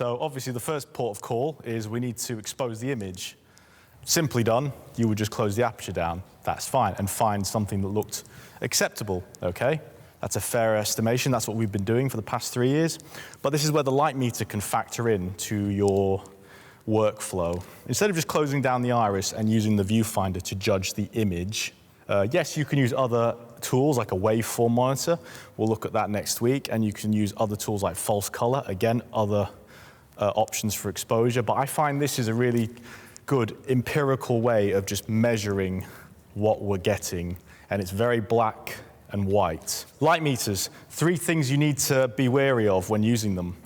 So obviously the first port of call is we need to expose the image. Simply done, you would just close the aperture down. That's fine, and find something that looked acceptable, okay? That's a fair estimation. That's what we've been doing for the past 3 years. But this is where the light meter can factor in to your workflow. Instead of just closing down the iris and using the viewfinder to judge the image, yes, you can use other tools like a waveform monitor. We'll look at that next week. And you can use other tools like false color. Again, other options for exposure. But I find this is a really good empirical way of just measuring what we're getting. And it's very black and white. Light meters, 3 things you need to be wary of when using them.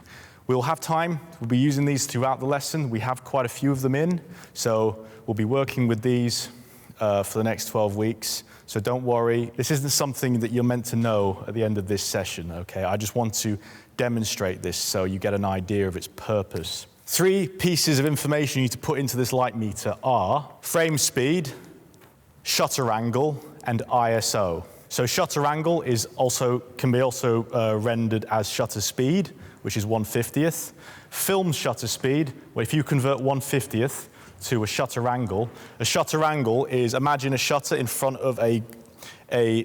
We'll have time. We'll be using these throughout the lesson. We have quite a few of them in. So we'll be working with these for the next 12 weeks. So don't worry. This isn't something that you're meant to know at the end of this session, okay? I just want to demonstrate this so you get an idea of its purpose. 3 pieces of information you need to put into this light meter are frame speed, shutter angle, and ISO. So shutter angle can be also rendered as shutter speed, which is 1/50th. Film shutter speed, well, if you convert 1/50th to a shutter angle is, imagine a shutter in front of a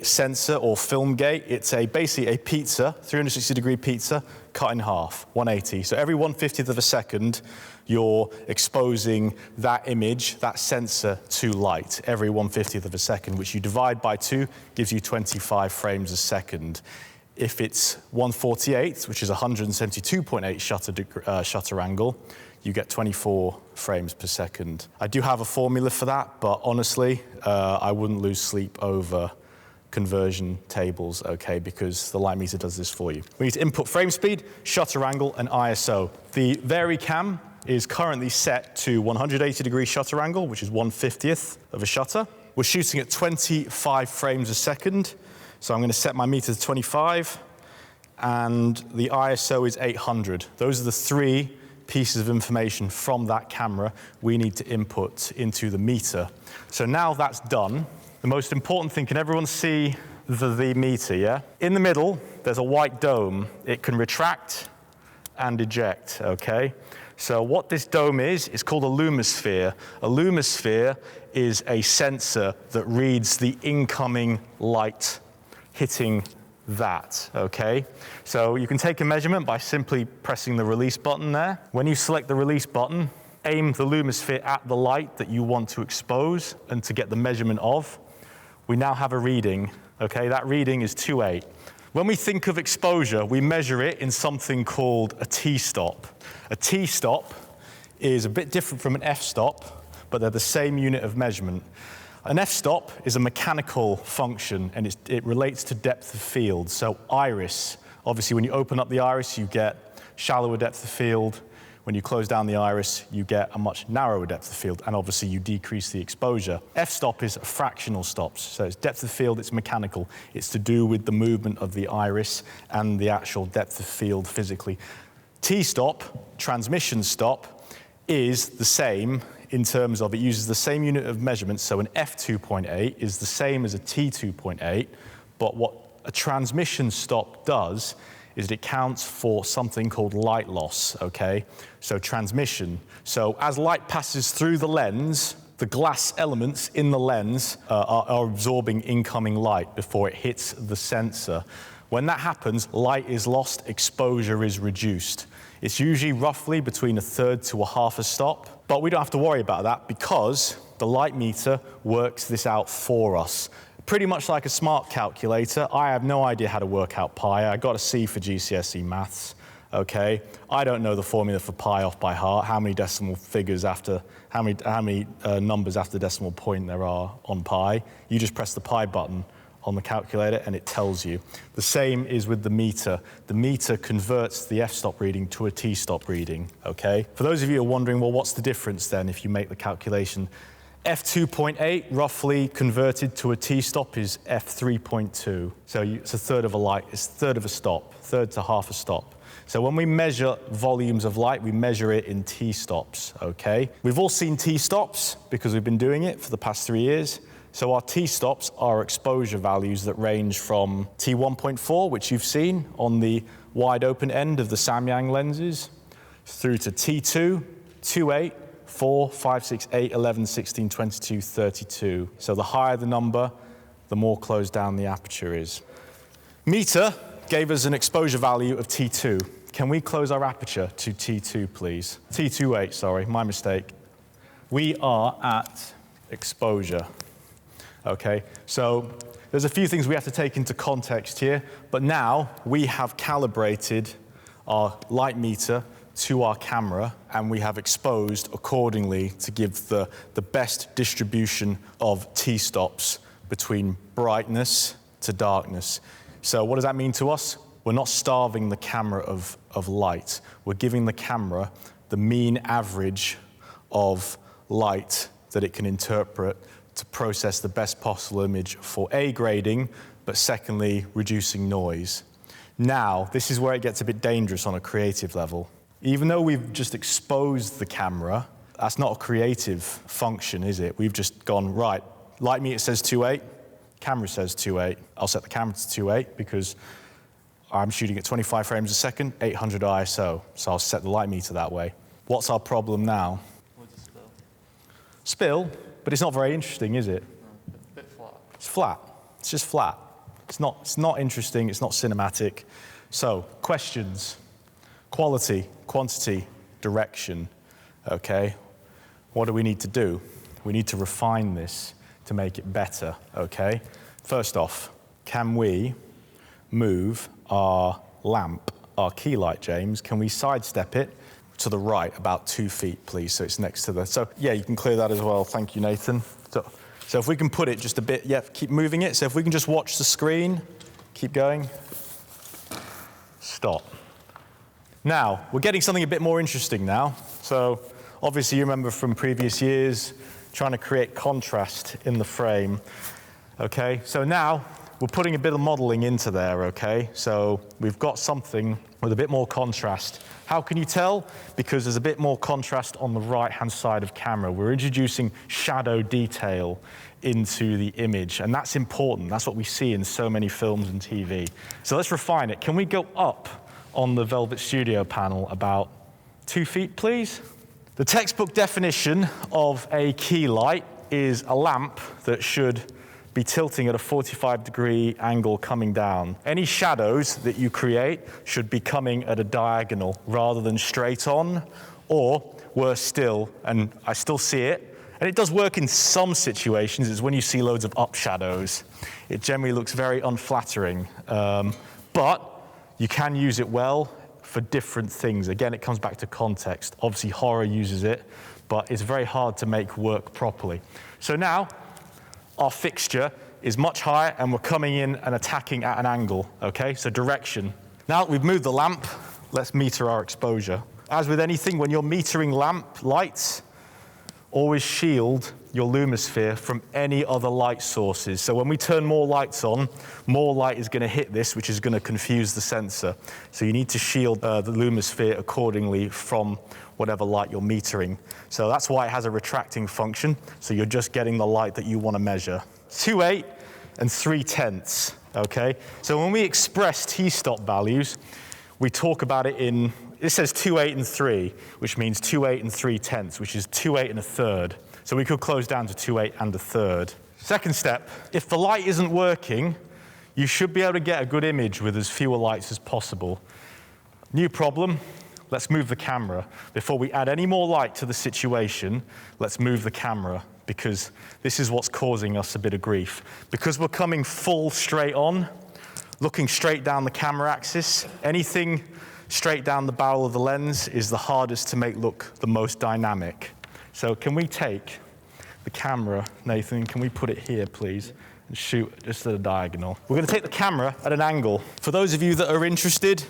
sensor or film gate. It's basically a pizza, 360-degree pizza, cut in half, 180. So every 1/50th of a second, you're exposing that image, that sensor, to light every 1/50th of a second, which you divide by 2, gives you 25 frames a second. If it's 1/48, which is 172.8 shutter angle, you get 24 frames per second. I do have a formula for that, but honestly, I wouldn't lose sleep over conversion tables, okay, because the light meter does this for you. We need to input frame speed, shutter angle, and ISO. The VariCam is currently set to 180-degree shutter angle, which is 1/50th of a shutter. We're shooting at 25 frames a second, so I'm going to set my meter to 25, and the ISO is 800. Those are the 3 pieces of information from that camera we need to input into the meter. So now that's done, the most important thing, can everyone see the meter, yeah? In the middle, there's a white dome. It can retract and eject, okay? So what this dome is called a lumisphere. A lumisphere is a sensor that reads the incoming light hitting that, okay? So you can take a measurement by simply pressing the release button there. When you select the release button, aim the lumisphere at the light that you want to expose and to get the measurement of. We now have a reading, okay? That reading is 2.8. When we think of exposure, we measure it in something called a T-stop. A T-stop is a bit different from an f-stop, but they're the same unit of measurement. An f-stop is a mechanical function, and it relates to depth of field. So iris, obviously when you open up the iris, you get shallower depth of field. When you close down the iris, you get a much narrower depth of field, and obviously you decrease the exposure. F-stop is fractional stops, so it's depth of field, it's mechanical. It's to do with the movement of the iris and the actual depth of field physically. T-stop, transmission stop, is the same in terms of it uses the same unit of measurement, so an f2.8 is the same as a t2.8, but what a transmission stop does is it counts for something called light loss, okay? So transmission. So as light passes through the lens, the glass elements in the lens are absorbing incoming light before it hits the sensor. When that happens, light is lost, exposure is reduced. It's usually roughly between 1/3 to 1/2 a stop, but we don't have to worry about that because the light meter works this out for us. Pretty much like a smart calculator. I have no idea how to work out pi. I got a C for GCSE maths, okay? I don't know the formula for pi off by heart, how many decimal figures after, how many numbers after the decimal point there are on pi. You just press the pi button on the calculator and it tells you. The same is with the meter. The meter converts the f-stop reading to a t-stop reading, okay? For those of you who are wondering, well, what's the difference then if you make the calculation? f2.8 roughly converted to a t-stop is f3.2. So it's 1/3 of a light, it's 1/3 of a stop, 1/3 to 1/2 a stop. So when we measure volumes of light, we measure it in t-stops, okay? We've all seen t-stops because we've been doing it for the past 3 years. So our t-stops are exposure values that range from T1.4, which you've seen on the wide open end of the Samyang lenses, through to T2, 2.8, 4, 5, 6, 8, 11, 16, 22, 32. So the higher the number, the more closed down the aperture is. Meter gave us an exposure value of T2. Can we close our aperture to T2, please? T28, sorry, my mistake. We are at exposure. Okay, so there's a few things we have to take into context here, but now we have calibrated our light meter to our camera, and we have exposed accordingly to give the best distribution of T-stops between brightness to darkness. So what does that mean to us? We're not starving the camera of light. We're giving the camera the mean average of light that it can interpret to process the best possible image for A, grading, but secondly, reducing noise. Now, this is where it gets a bit dangerous on a creative level. Even though we've just exposed the camera, that's not a creative function, is it? We've just gone, right, light meter says 2.8, camera says 2.8. I'll set the camera to 2.8 because I'm shooting at 25 frames a second, 800 ISO, so I'll set the light meter that way. What's our problem now? What's the spill? Spill, but it's not very interesting, is it? No, it's a bit flat. It's flat. It's just flat. It's not interesting, it's not cinematic. So, questions. Quality, quantity, direction, okay? What do we need to do? We need to refine this to make it better, okay? First off, can we move our lamp, our key light, James? Can we sidestep it to the right about 2 feet, please, so it's next to the... So, yeah, you can clear that as well. Thank you, Nathan. So if we can put it just a bit, yeah, keep moving it. So if we can just watch the screen, keep going. Stop. Now, we're getting something a bit more interesting now. So obviously you remember from previous years, trying to create contrast in the frame. Okay, so now we're putting a bit of modeling into there, okay? So we've got something with a bit more contrast. How can you tell? Because there's a bit more contrast on the right-hand side of camera. We're introducing shadow detail into the image, and that's important. That's what we see in so many films and TV. So let's refine it. Can we go up on the Velvet Studio panel about 2 feet, please? The textbook definition of a key light is a lamp that should be tilting at a 45-degree angle coming down. Any shadows that you create should be coming at a diagonal rather than straight on, or worse still, and I still see it, and it does work in some situations, is when you see loads of up shadows. It generally looks very unflattering, but you can use it well for different things. Again, it comes back to context. Obviously, horror uses it, but it's very hard to make work properly. So now, our fixture is much higher, and we're coming in and attacking at an angle, okay? So direction. Now that we've moved the lamp, let's meter our exposure. As with anything, when you're metering lamp lights, always shield your lumisphere from any other light sources. So when we turn more lights on, more light is going to hit this, which is going to confuse the sensor. So you need to shield the lumisphere accordingly from whatever light you're metering. So that's why it has a retracting function. So you're just getting the light that you want to measure. 2.8 and 3/10, okay? So when we express T-stop values, we talk about it in, it says 2.8 and 3, which means 2.8 and 3/10, which is 2.8 and a third. So we could close down to 2.8 and a third. Second step, if the light isn't working, you should be able to get a good image with as fewer lights as possible. New problem, let's move the camera. Before we add any more light to the situation, let's move the camera, because this is what's causing us a bit of grief. Because we're coming full straight on, looking straight down the camera axis, anything straight down the barrel of the lens is the hardest to make look the most dynamic. So can we take the camera, Nathan, can we put it here, please, and shoot just at a diagonal? We're going to take the camera at an angle. For those of you that are interested,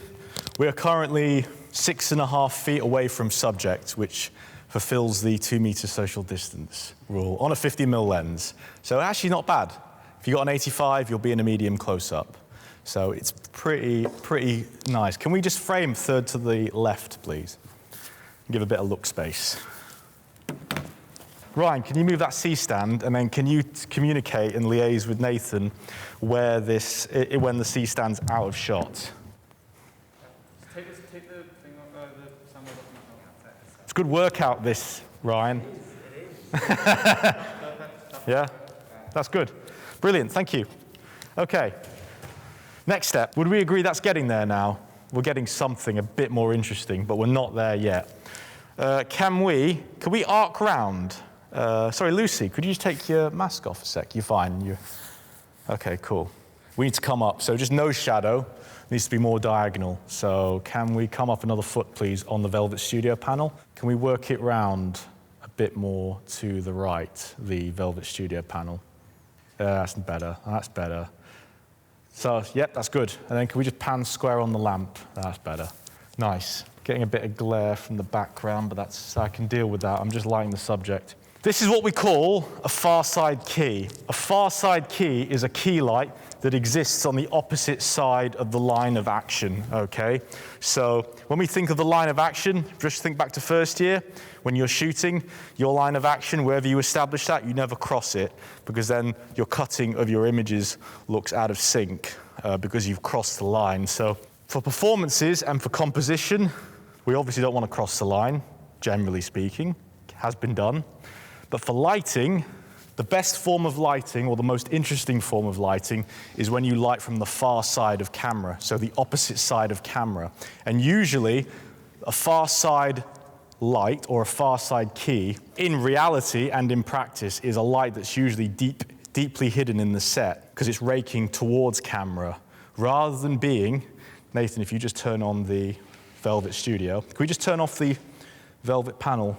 we are currently 6.5 feet away from subject, which fulfills the 2-meter social distance rule on a 50mm lens. So actually not bad. If you've got an 85, you'll be in a medium close-up. So it's pretty nice. Can we just frame third to the left, please? Give a bit of look space. Ryan, can you move that C-stand, and then can you communicate and liaise with Nathan where this, when the C-stand's out of shot? Take the thing off, the sound off. It's a good workout, this, Ryan. Yeah, that's good. Brilliant, thank you. Okay, next step. Would we agree that's getting there now? We're getting something a bit more interesting, but we're not there yet. Can we arc round? Sorry, Lucy, could you just take your mask off a sec? You're fine. Okay, cool. We need to come up, so just no shadow. Needs to be more diagonal. So can we come up another foot, please, on the Velvet Studio panel? Can we work it round a bit more to the right, the Velvet Studio panel? That's better, that's better. So, yep, that's good. And then can we just pan square on the lamp? That's better. Nice. Getting a bit of glare from the background, but I can deal with that. I'm just lighting the subject. This is what we call a far side key. A far side key is a key light that exists on the opposite side of the line of action, okay? So when we think of the line of action, just think back to first year. When you're shooting, your line of action, wherever you establish that, you never cross it, because then your cutting of your images looks out of sync because you've crossed the line. So for performances and for composition, we obviously don't want to cross the line, generally speaking. It has been done. But for lighting, the best form of lighting, or the most interesting form of lighting, is when you light from the far side of camera, so the opposite side of camera. And usually, a far side light, or a far side key, in reality and in practice, is a light that's usually deeply hidden in the set, because it's raking towards camera, rather than being, Nathan, if you just turn on the Velvet Studio, can we just turn off the Velvet panel?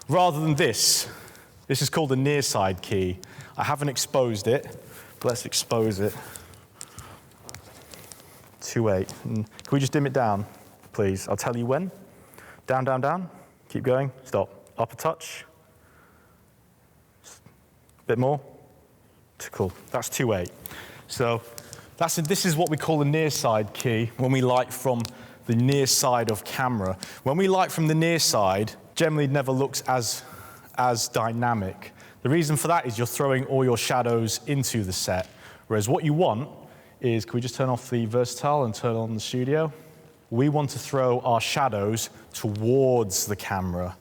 Rather than this is called a near side key. I haven't exposed it, but let's expose it. 2.8. Can we just dim it down, please? I'll tell you when. Down, down, down. Keep going. Stop. Up a touch. Bit more. Cool. That's 2.8. So this is what we call a near side key when we light from the near side of camera. When we light from the near side, generally never looks as dynamic. The reason for that is you're throwing all your shadows into the set, whereas what you want is, can we just turn off the Versatile and turn on the Studio? We want to throw our shadows towards the camera.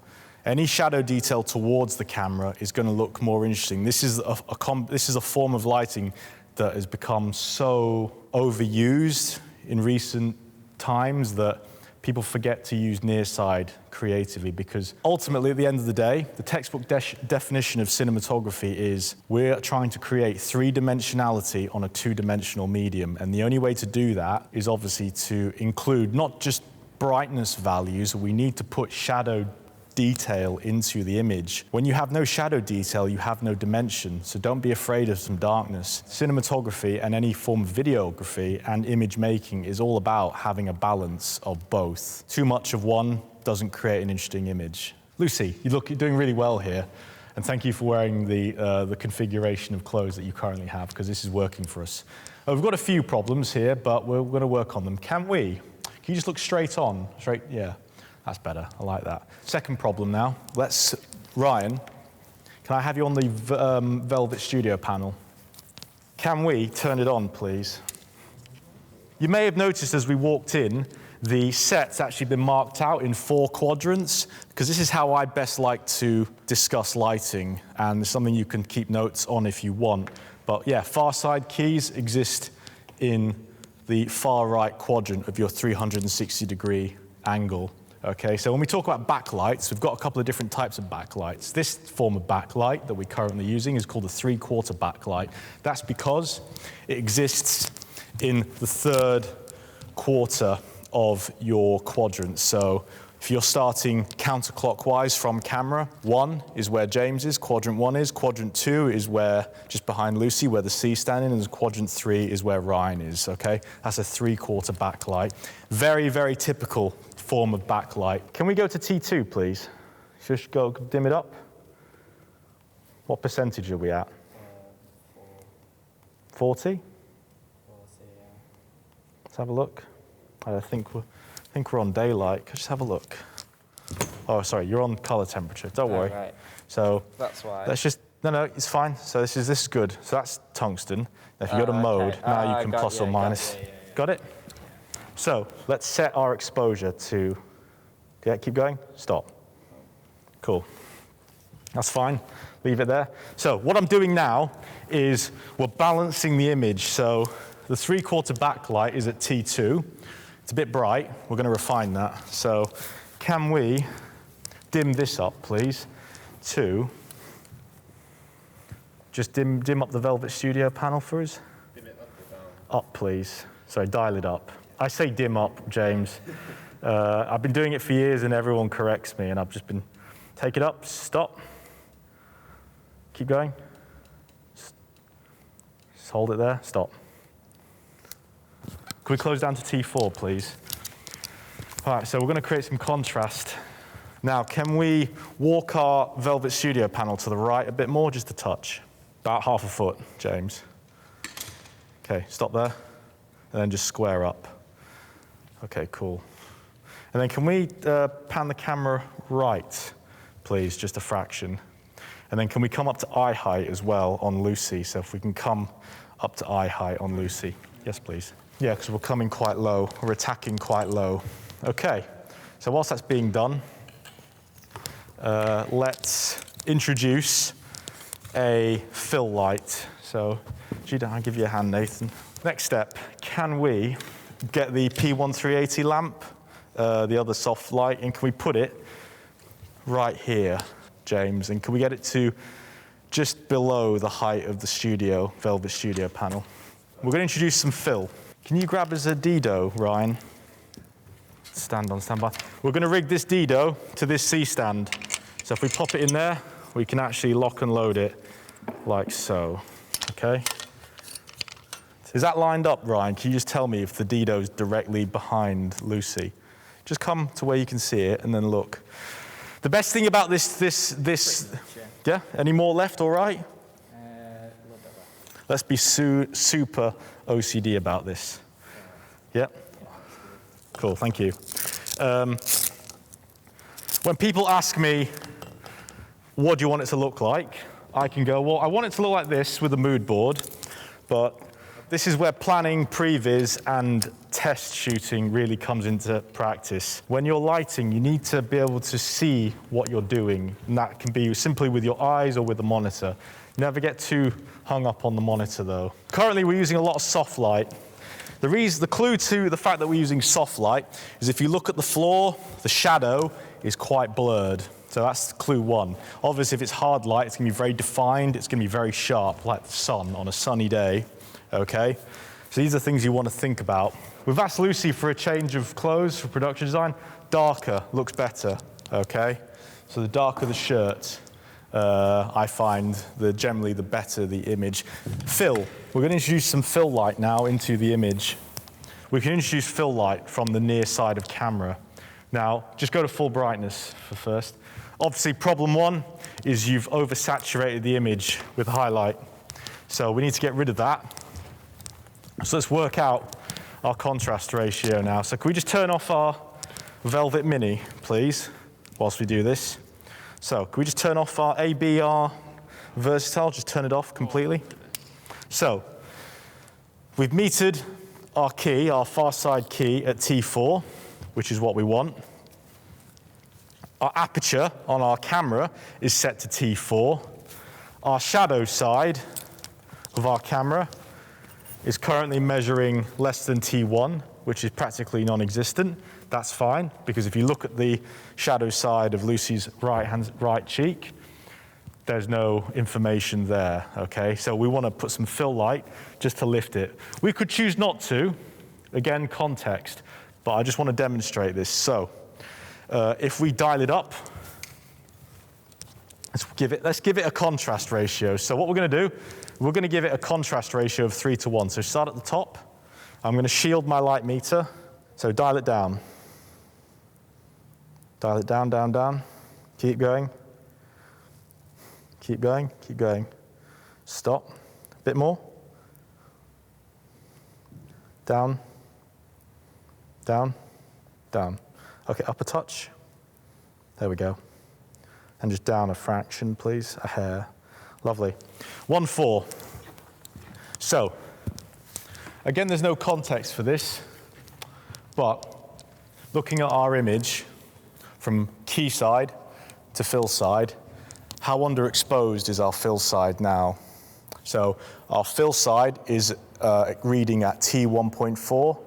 Any shadow detail towards the camera is going to look more interesting. This is a form of lighting that has become so overused in recent times that people forget to use near side creatively, because ultimately, at the end of the day, the textbook definition of cinematography is we're trying to create three-dimensionality on a two-dimensional medium. And the only way to do that is obviously to include not just brightness values, we need to put shadow detail into the image. When you have no shadow detail, you have no dimension, so don't be afraid of some darkness. Cinematography and any form of videography and image making is all about having a balance of both. Too much of one doesn't create an interesting image. Lucy, you're doing really well here, and thank you for wearing the configuration of clothes that you currently have, because this is working for us. We've got a few problems here, but we're going to work on them. Can you just look straight on? Straight, yeah. That's better, I like that. Second problem now. Ryan, can I have you on the Velvet Studio panel? Can we turn it on, please? You may have noticed as we walked in, the set's actually been marked out in 4 quadrants, because this is how I best like to discuss lighting, and it's something you can keep notes on if you want. But yeah, far side keys exist in the far right quadrant of your 360-degree angle. Okay, so when we talk about backlights, we've got a couple of different types of backlights. This form of backlight that we're currently using is called a 3/4 backlight. That's because it exists in the third quarter of your quadrant. So if you're starting counterclockwise from camera, 1 is where James is, quadrant 1 is. Quadrant 2 is where, just behind Lucy, where the C's standing, and quadrant 3 is where Ryan is, okay? That's a 3/4 backlight. Very, very typical form of backlight. Can we go to T2, please? Just go dim it up. What percentage are we at? 40? 40, yeah. Let's have a look. I think we're on daylight. Just have a look. Oh, sorry, you're on color temperature. Don't worry. Right. So that's why. Let's just no, it's fine. So this is good. So that's tungsten. Now, if you go to mode, now you can plus or minus. Got it? So let's set our exposure to Yeah, keep going, stop. Cool. That's fine, leave it there. So what I'm doing now is we're balancing the image. So the 3/4 backlight is at T2. It's a bit bright, we're gonna refine that. So can we dim this up, please, to, just dim up the Velvet Studio panel for us? Dim it up or down? Up, please. Sorry, dial it up. I say dim up, James. I've been doing it for years and everyone corrects me and I've just been, take it up, stop. Keep going. Just hold it there, stop. Can we close down to T4, please? All right, so we're gonna create some contrast. Now, can we walk our Velvet Studio panel to the right a bit more, just a touch? About 1/2 foot, James. Okay, stop there, and then just square up. Okay, cool. And then can we pan the camera right, please, just a fraction? And then can we come up to eye height as well on Lucy? So if we can come up to eye height on Lucy. Yes, please. Yeah, because we're coming quite low. We're attacking quite low. Okay, so whilst that's being done, let's introduce a fill light. So, I'll give you a hand, Nathan. Next step, can we get the P1380 lamp, the other soft light, and can we put it right here, James? And can we get it to just below the height of the studio, Velvet Studio panel? We're going to introduce some fill. Can you grab us a Dido, Ryan? Stand by. We're going to rig this Dido to this C-stand. So if we pop it in there, we can actually lock and load it like so, okay? Is that lined up, Ryan? Can you just tell me if the Dido's directly behind Lucy? Just come to where you can see it and then look. The best thing about this, yeah? Any more left, all right? Let's be super OCD about this. Yeah? Cool, thank you. When people ask me, what do you want it to look like? I can go, well, I want it to look like this with a mood board, but this is where planning, previs, and test shooting really comes into practice. When you're lighting, you need to be able to see what you're doing, and that can be simply with your eyes or with the monitor. Never get too hung up on the monitor, though. Currently, we're using a lot of soft light. The clue to the fact that we're using soft light is if you look at the floor, the shadow is quite blurred. So that's clue one. Obviously, if it's hard light, it's gonna be very defined, it's gonna be very sharp, like the sun on a sunny day, okay? So these are things you wanna think about. We've asked Lucy for a change of clothes for production design. Darker looks better, okay? So the darker the shirt, I find generally the better the image. Fill, we're gonna introduce some fill light now into the image. We can introduce fill light from the near side of camera. Now, just go to full brightness for first. Obviously, problem one is you've oversaturated the image with highlight. So we need to get rid of that. So let's work out our contrast ratio now. So can we just turn off our Velvet Mini, please, whilst we do this? So can we just turn off our ABR Versatile, just turn it off completely? So we've metered our key, our far side key at T4, which is what we want. Our aperture on our camera is set to T4. Our shadow side of our camera is currently measuring less than T1, which is practically non-existent. That's fine, because if you look at the shadow side of Lucy's right cheek, there's no information there, okay? So we want to put some fill light just to lift it. We could choose not to, again, context, but I just want to demonstrate this. So if we dial it up, let's give it a contrast ratio. So what we're going to do, we're going to give it a contrast ratio of 3:1. So start at the top. I'm going to shield my light meter. So dial it down. Dial it down, down, down. Keep going. Keep going, keep going. Stop. A bit more. Down. Down. Down. Okay, up a touch. There we go. And just down a fraction, please, a hair. Lovely. 1:4. So, again, there's no context for this, but looking at our image, from key side to fill side. How underexposed is our fill side now? So our fill side is reading at T1.4,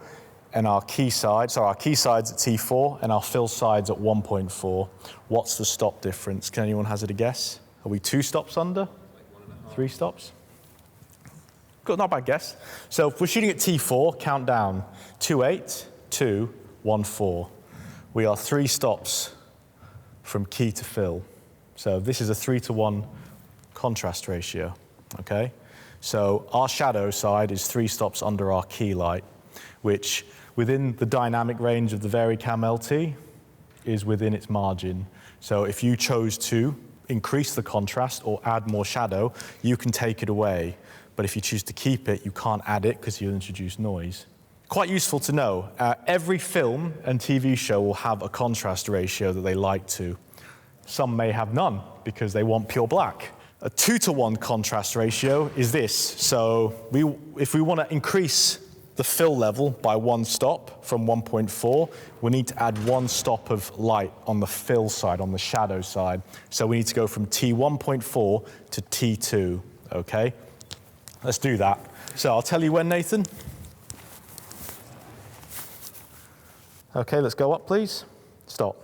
and our key side's at T4, and our fill side's at 1.4. What's the stop difference? Can anyone hazard a guess? Are we 2 stops under? Like 1.5. 3 stops? Good, not a bad guess. So if we're shooting at T4, count down. 2.8, 2, 1.4. We are 3 stops from key to fill. So this is a 3-to-1 contrast ratio, okay? So our shadow side is 3 stops under our key light, which within the dynamic range of the VariCam LT is within its margin. So if you chose to increase the contrast or add more shadow, you can take it away. But if you choose to keep it, you can't add it because you'll introduce noise. Quite useful to know. Every film and TV show will have a contrast ratio that they like to. Some may have none because they want pure black. A 2-to-1 contrast ratio is this. So if we want to increase the fill level by 1 stop from 1.4, we need to add 1 stop of light on the fill side, on the shadow side. So we need to go from T1.4 to T2, okay? Let's do that. So I'll tell you when, Nathan. Okay, let's go up, please. Stop.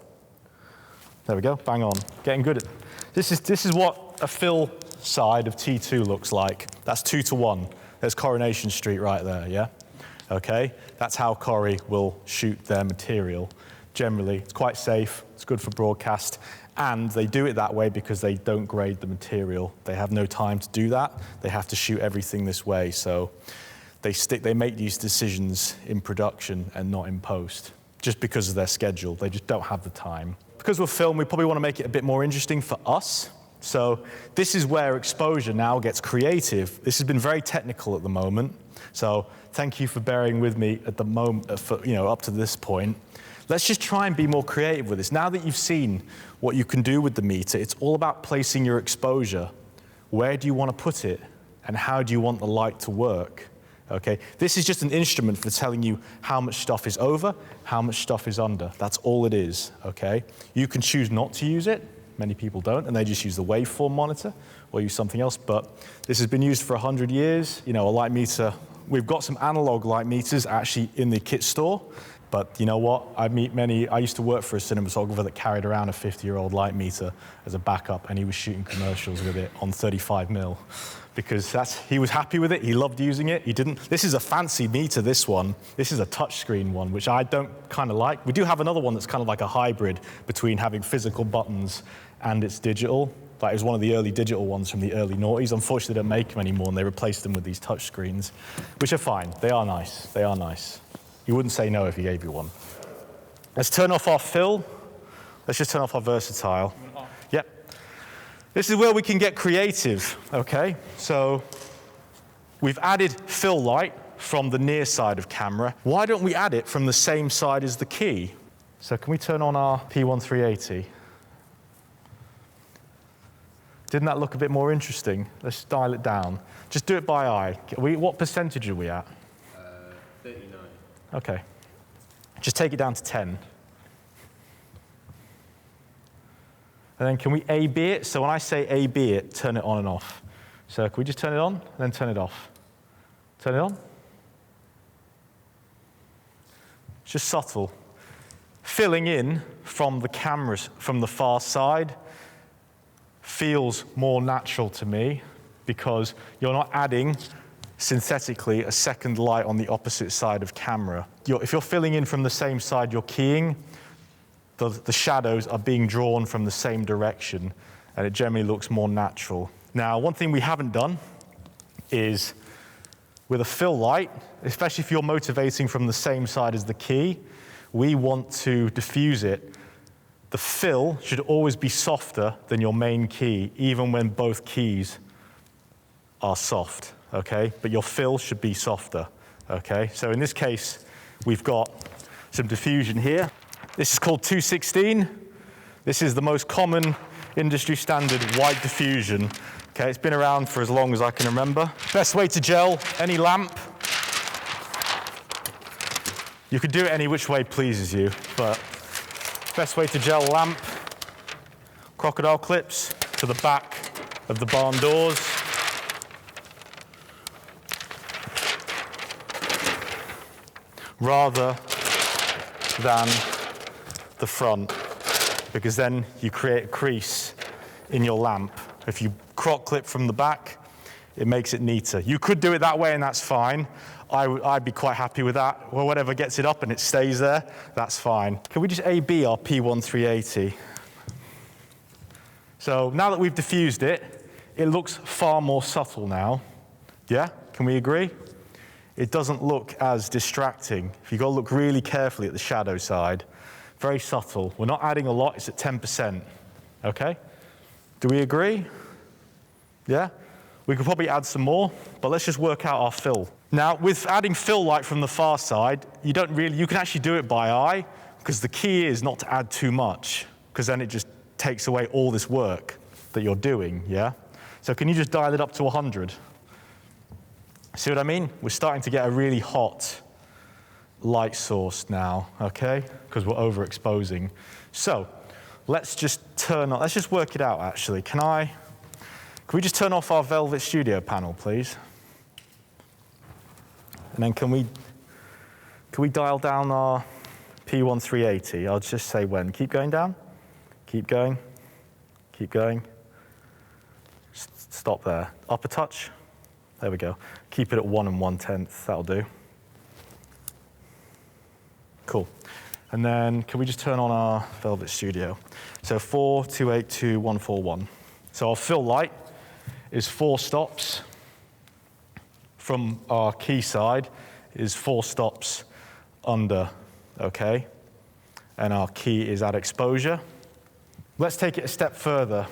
There we go, bang on. Getting good at this is what a fill side of T2 looks like. That's 2-to-1. There's Coronation Street right there, yeah? Okay, that's how Corrie will shoot their material. Generally, it's quite safe, it's good for broadcast, and they do it that way because they don't grade the material. They have no time to do that. They have to shoot everything this way, so they make these decisions in production and not in post, just because of their schedule. They just don't have the time. Because we're film, we probably want to make it a bit more interesting for us. So this is where exposure now gets creative. This has been very technical at the moment. So thank you for bearing with me at the moment, up to this point. Let's just try and be more creative with this. Now that you've seen what you can do with the meter, it's all about placing your exposure. Where do you want to put it? And how do you want the light to work? Okay, this is just an instrument for telling you how much stuff is over, how much stuff is under. That's all it is, okay? You can choose not to use it. Many people don't, and they just use the waveform monitor or use something else, but this has been used for 100 years. You know, a light meter, we've got some analog light meters actually in the kit store, but you know what? I used to work for a cinematographer that carried around a 50-year-old light meter as a backup, and he was shooting commercials with it on 35mm. Because he was happy with it, he loved using it, he didn't. This is a fancy meter, this one. This is a touchscreen one, which I don't kind of like. We do have another one that's kind of like a hybrid between having physical buttons and it's digital. That is one of the early digital ones from the early noughties. Unfortunately, they don't make them anymore, and they replaced them with these touchscreens, which are fine. They are nice, they are nice. You wouldn't say no if he gave you one. Let's turn off our fill. Let's just turn off our versatile. Yep. This is where we can get creative, okay? So we've added fill light from the near side of camera. Why don't we add it from the same side as the key? So can we turn on our P1380? Didn't that look a bit more interesting? Let's dial it down. Just do it by eye. What percentage are we at? 39. Okay. Just take it down to 10. And then can we A-B it? So when I say A-B it, turn it on and off. So can we just turn it on, and then turn it off? Turn it on. It's just subtle. Filling in from the cameras, from the far side, feels more natural to me because you're not adding synthetically a second light on the opposite side of camera. If you're filling in from the same side you're keying, the shadows are being drawn from the same direction, and it generally looks more natural. Now, one thing we haven't done is, with a fill light, especially if you're motivating from the same side as the key, we want to diffuse it. The fill should always be softer than your main key, even when both keys are soft, okay? But your fill should be softer, okay? So in this case, we've got some diffusion here. This is called 216. This is the most common industry standard white diffusion. Okay, it's been around for as long as I can remember. Best way to gel any lamp. You can do it any which way pleases you, but Best way to gel a lamp, crocodile clips to the back of the barn doors. Rather than the front, because then you create a crease in your lamp. If you croc clip from the back, it makes it neater. You could do it that way and that's fine. I'd be quite happy with that. Well, whatever gets it up and it stays there, that's fine. Can we just A-B our P1380? So now that we've diffused it, it looks far more subtle now. Yeah, can we agree? It doesn't look as distracting. If you go look really carefully at the shadow side, very subtle. We're not adding a lot, it's at 10%, okay? Do we agree? Yeah? We could probably add some more, but let's just work out our fill. Now, with adding fill light from the far side, you can actually do it by eye, because the key is not to add too much, because then it just takes away all this work that you're doing, yeah? So can you just dial it up to 100? See what I mean? We're starting to get a really hot light source now, okay? Because we're overexposing. So let's just work it out, actually. Can we just turn off our Velvet Studio panel, please? And then can we dial down our P1380? I'll just say when. Keep going down. Keep going. Keep going. Stop there. Up a touch. There we go. Keep it at 1 1/10. That'll do. Cool. And then can we just turn on our Velvet Studio? So 4282141. So our fill light is 4 stops. From our key side is 4 stops under, okay? And our key is at exposure. Let's take it a step further.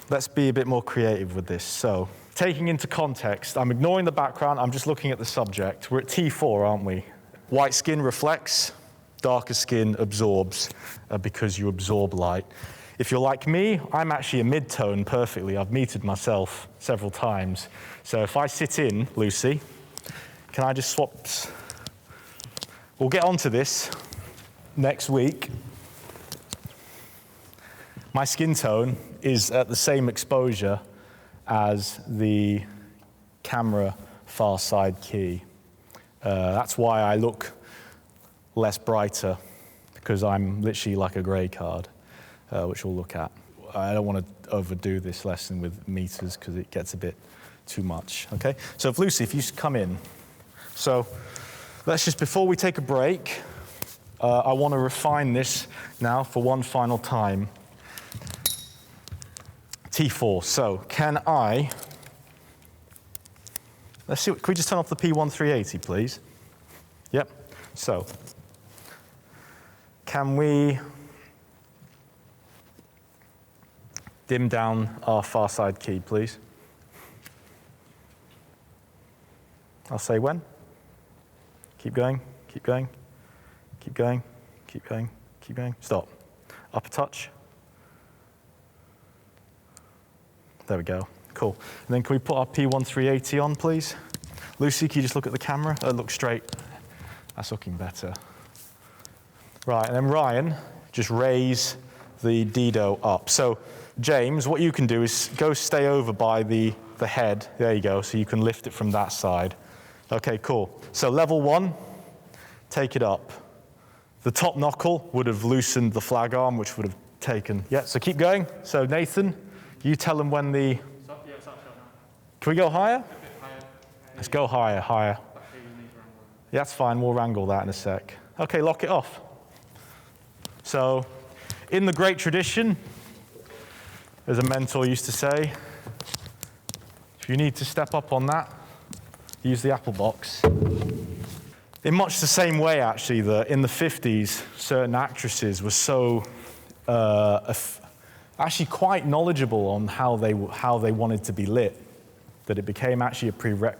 Let's be a bit more creative with this. So, taking into context, I'm ignoring the background, I'm just looking at the subject. We're at T4, aren't we? White skin reflects, darker skin absorbs because you absorb light. If you're like me, I'm actually a mid-tone perfectly. I've metered myself several times. So if I sit in, Lucy, can I just swap? We'll get onto this next week. My skin tone is at the same exposure as the camera far side key. That's why I look less brighter, because I'm literally like a grey card. Which we'll look at. I don't want to overdo this lesson with meters because it gets a bit too much, okay? So if Lucy, if you come in. So let's just, before we take a break, I want to refine this now for one final time. T4, so let's see, can we just turn off the P1380, please? Yep, so can we dim down our far side key, please? I'll say when. Keep going, keep going, keep going, keep going, keep going. Stop. Up a touch. There we go. Cool. And then can we put our P1380 on, please? Lucy, can you just look at the camera? Look straight. That's looking better. Right, and then Ryan, just raise the Dido up. So James, what you can do is go stay over by the head. There you go, so you can lift it from that side. Okay, cool. So level 1, take it up. The top knuckle would have loosened the flag arm, which would have taken, yeah, so keep going. So Nathan, you tell them when the... Stop, yeah, it's up now. Can we go higher? A bit higher. Let's go higher, higher. Okay, you need to wrangle. Yeah, that's fine, we'll wrangle that in a sec. Okay, lock it off. So, in the great tradition, as a mentor used to say, if you need to step up on that, use the apple box. In much the same way, actually, that in the 50s, certain actresses were so actually quite knowledgeable on how they wanted to be lit, that it became actually a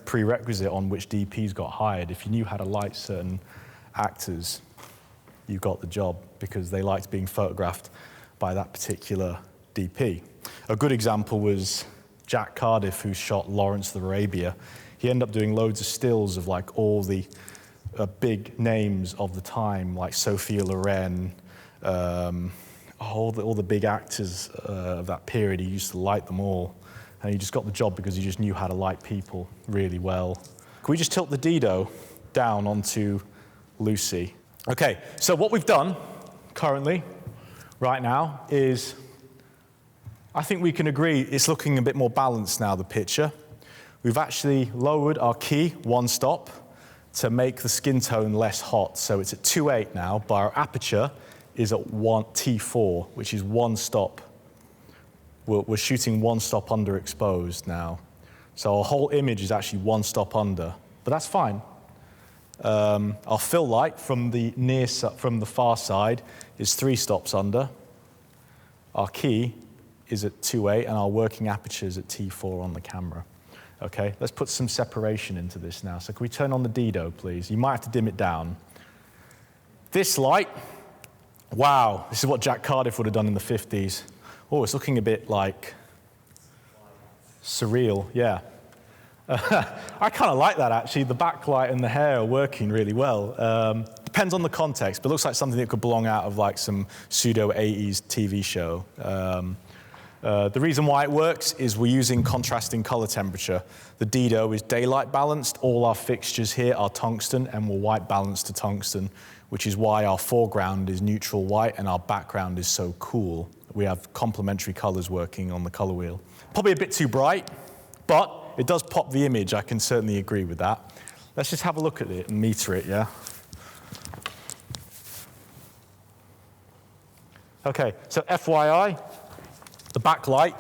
prerequisite on which DPs got hired. If you knew how to light certain actors, you got the job because they liked being photographed by that particular DP. A good example was Jack Cardiff, who shot Lawrence of Arabia. He ended up doing loads of stills of like all the big names of the time, like Sophia Loren, all the big actors of that period, he used to light them all. And he just got the job because he just knew how to light people really well. Can we just tilt the Dido down onto Lucy? Okay, so what we've done currently, right now, is I think we can agree it's looking a bit more balanced now, the picture. We've actually lowered our key 1 stop to make the skin tone less hot. So it's at 2.8 now, but our aperture is at T4, which is 1 stop. We're shooting 1 stop underexposed now. So our whole image is actually 1 stop under, but that's fine. Our fill light from the far side is 3 stops under. Our key is at 2.8 and our working aperture is at T4 on the camera. Okay, let's put some separation into this now. So can we turn on the Dido, please? You might have to dim it down. This light, wow, this is what Jack Cardiff would have done in the 50s. Oh, it's looking a bit like surreal, yeah. I kind of like that, actually. The backlight and the hair are working really well. Depends on the context, but it looks like something that could belong out of like some pseudo-80s TV show. The reason why it works is we're using contrasting color temperature. The Dido is daylight balanced. All our fixtures here are tungsten, and we're white balanced to tungsten, which is why our foreground is neutral white and our background is so cool. We have complementary colors working on the color wheel. Probably a bit too bright, but it does pop the image. I can certainly agree with that. Let's just have a look at it and meter it, yeah? Okay, so FYI, the backlight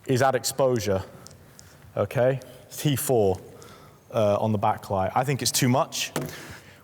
is at exposure, okay? T4 on the backlight. I think it's too much.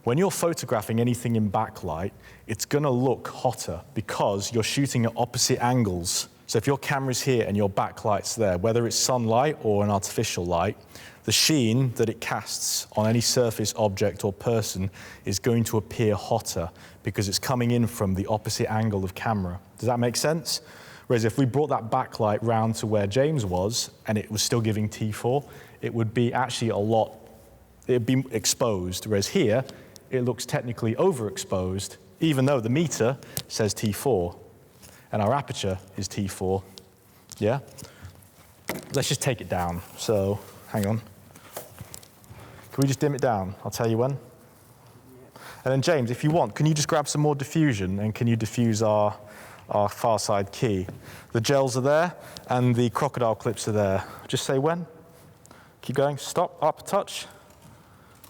When you're photographing anything in backlight, it's gonna look hotter because you're shooting at opposite angles. So if your camera's here and your backlight's there, whether it's sunlight or an artificial light, the sheen that it casts on any surface, object, or person is going to appear hotter because it's coming in from the opposite angle of camera. Does that make sense? Whereas if we brought that backlight round to where James was and it was still giving T4, it would be actually it'd be exposed. Whereas here, it looks technically overexposed, even though the meter says T4 and our aperture is T4, yeah? Let's just take it down. So, hang on. Can we just dim it down? I'll tell you when. And then James, if you want, can you just grab some more diffusion and can you diffuse our far side key? The gels are there and the crocodile clips are there. Just say when. Keep going, stop, up a touch.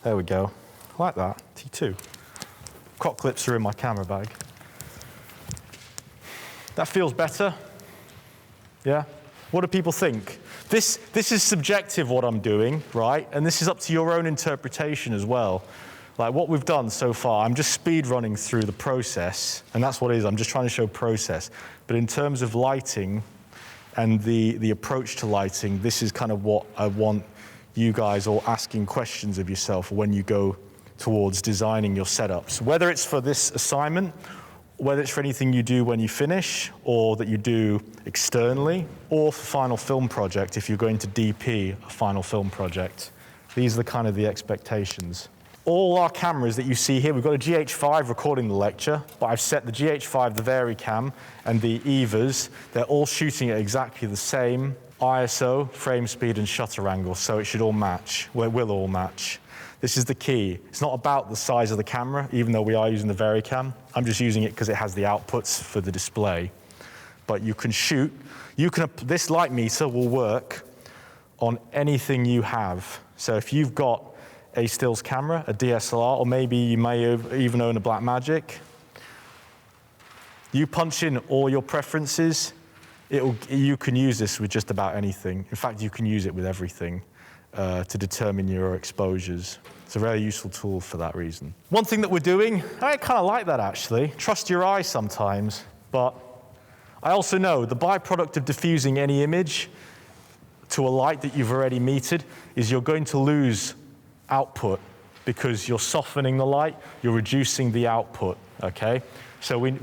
There we go, like that, T2. Croc clips are in my camera bag. That feels better, yeah? What do people think? This is subjective, what I'm doing, right? And this is up to your own interpretation as well. Like what we've done so far, I'm just speed running through the process, and that's what it is, I'm just trying to show process. But in terms of lighting and the approach to lighting, this is kind of what I want you guys all asking questions of yourself when you go towards designing your setups. Whether it's for this assignment, whether it's for anything you do when you finish, or that you do externally, or for final film project, if you're going to DP a final film project. These are the expectations. All our cameras that you see here, we've got a GH5 recording the lecture, but I've set the GH5, the VariCam, and the EVAs. They're all shooting at exactly the same ISO, frame speed, and shutter angle, so it should all match. Well, it will all match. This is the key. It's not about the size of the camera, even though we are using the VariCam. I'm just using it because it has the outputs for the display. But you can shoot. This light meter will work on anything you have. So if you've got a stills camera, a DSLR, or maybe you may even own a Blackmagic, you punch in all your preferences, you can use this with just about anything. In fact, you can use it with everything to determine your exposures. It's a very useful tool for that reason. One thing that we're doing, I kind of like that actually, trust your eye sometimes, but I also know the byproduct of diffusing any image to a light that you've already metered is you're going to lose output because you're softening the light, you're reducing the output, okay? So when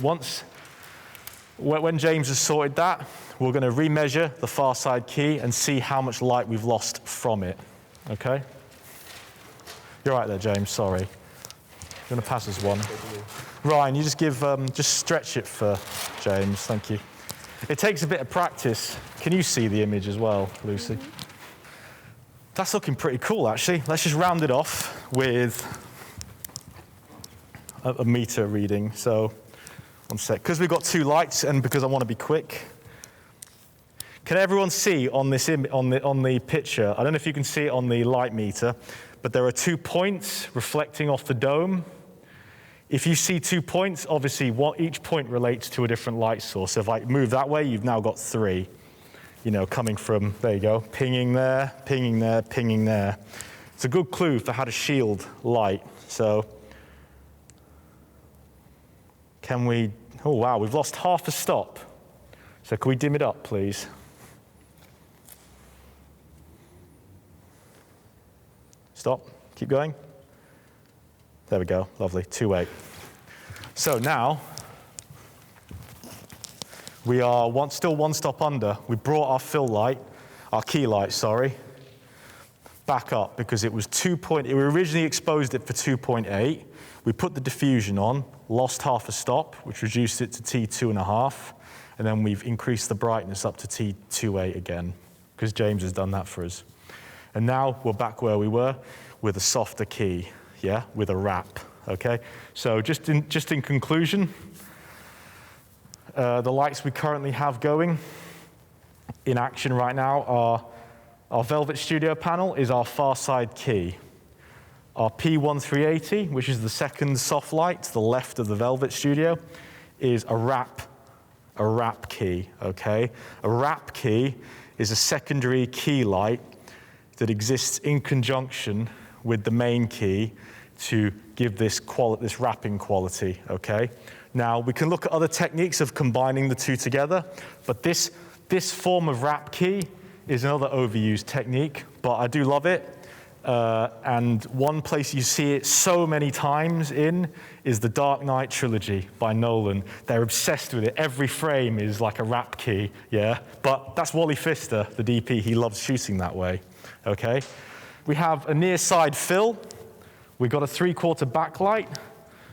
James has sorted that, we're going to remeasure the far side key and see how much light we've lost from it, okay? You're right there, James, sorry. You want to pass us one? Ryan, you just just stretch it for James, thank you. It takes a bit of practice. Can you see the image as well, Lucy? That's looking pretty cool, actually. Let's just round it off with a meter reading. So, one sec. Because we've got 2 lights and because I want to be quick, can everyone see on this on the picture? I don't know if you can see it on the light meter, but there are 2 points reflecting off the dome. If you see 2 points, obviously each point relates to a different light source. So if I move that way, you've now got 3. Coming from, there you go, pinging there, pinging there, pinging there. It's a good clue for how to shield light. So, oh wow, we've lost half a stop. So can we dim it up, please? Stop, keep going. There we go, lovely, 2-8. So now, we are still 1 stop under. We brought our key light, back up because it was we originally exposed it for 2.8. We put the diffusion on, lost half a stop, which reduced it to T2.5, and then we've increased the brightness up to T2.8 again, because James has done that for us. And now we're back where we were with a softer key, with a wrap, okay? So just in conclusion, the lights we currently have going in action right now are our Velvet Studio panel is our far side key. Our P1380, which is the second soft light to the left of the Velvet Studio, is a wrap key, okay? A wrap key is a secondary key light that exists in conjunction with the main key to give this wrapping quality, okay? Now, we can look at other techniques of combining the 2 together, but this form of wrap key is another overused technique, but I do love it. And one place you see it so many times is the Dark Knight trilogy by Nolan. They're obsessed with it. Every frame is like a wrap key, But that's Wally Pfister, the DP. He loves shooting that way, okay? We have a near side fill. We've got a 3/4 backlight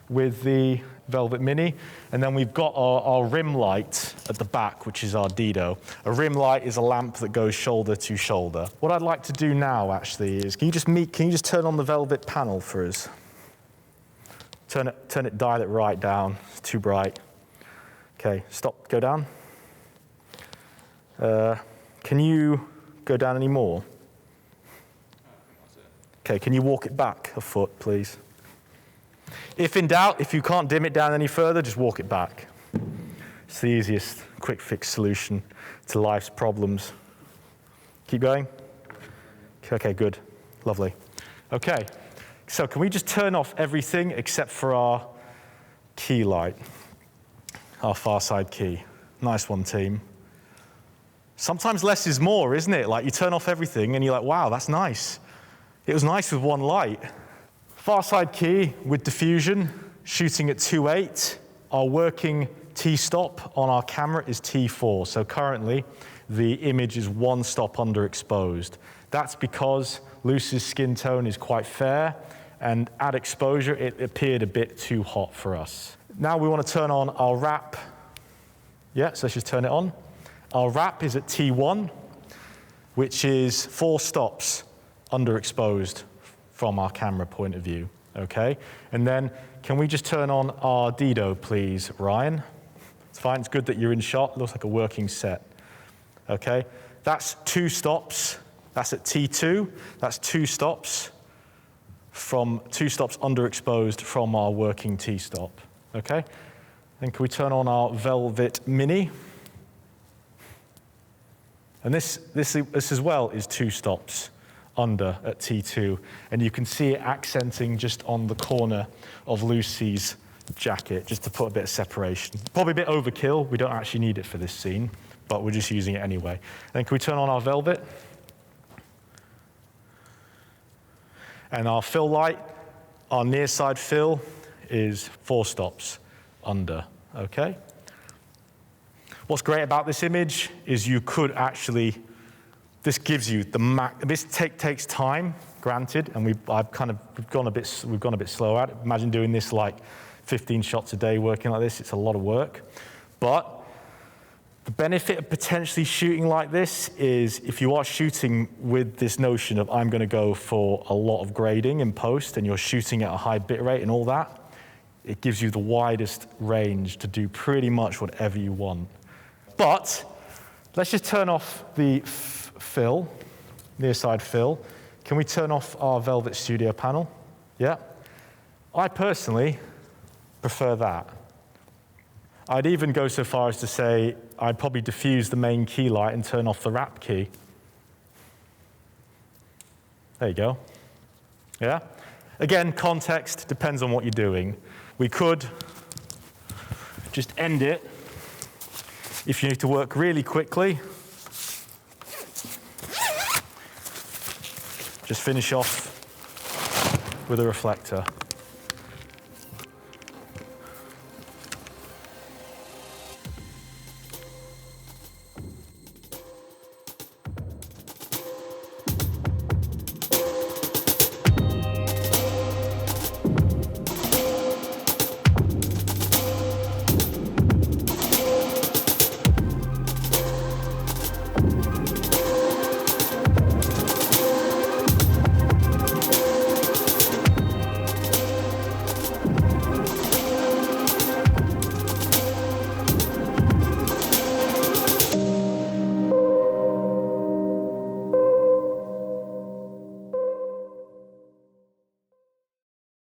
with the Velvet Mini, and then we've got our rim light at the back, which is our Dido. A rim light is a lamp that goes shoulder to shoulder. What I'd like to do now, actually, is can you just turn on the Velvet panel for us? Dial it right down. It's too bright. Okay, stop. Go down. Can you go down any more? Okay, can you walk it back a foot, please? If in doubt, if you can't dim it down any further, just walk it back. It's the easiest quick fix solution to life's problems. Keep going? Okay, good. Lovely. Okay, so can we just turn off everything except for our key light, our far side key? Nice one, team. Sometimes less is more, isn't it? Like you turn off everything and you're like, wow, that's nice. It was nice with 1 light. Far side key with diffusion, shooting at 2.8. Our working T-stop on our camera is T4. So currently, the image is 1 stop underexposed. That's because Lucy's skin tone is quite fair, and at exposure, it appeared a bit too hot for us. Now we want to turn on our wrap. So let's just turn it on. Our wrap is at T1, which is 4 stops underexposed from our camera point of view, okay? And then, can we just turn on our Dido, please, Ryan? It's fine, it's good that you're in shot. It looks like a working set, okay? That's 2 stops. That's at T2. That's 2 stops underexposed from our working T-stop, okay? Then can we turn on our Velvet Mini? And this as well is 2 stops under at T2, and you can see it accenting just on the corner of Lucy's jacket, just to put a bit of separation. Probably a bit overkill. We don't actually need it for this scene, but we're just using it anyway. Then can we turn on our Velvet? And our fill light, our near side fill is 4 stops under, okay? What's great about this image is you could actually, this gives you the this takes time granted, and we've gone a bit slow at it. Imagine doing this like 15 shots a day working like this. It's a lot of work. But the benefit of potentially shooting like this is if you are shooting with this notion of I'm going to go for a lot of grading in post and you're shooting at a high bit rate and all that, it gives you the widest range to do pretty much whatever you want. But let's just turn off the fill, near side fill. Can we turn off our Velvet Studio panel? Yeah. I personally prefer that. I'd even go so far as to say I'd probably diffuse the main key light and turn off the wrap key. There you go. Yeah? Again, context depends on what you're doing. We could just end it if you need to work really quickly. Just finish off with a reflector.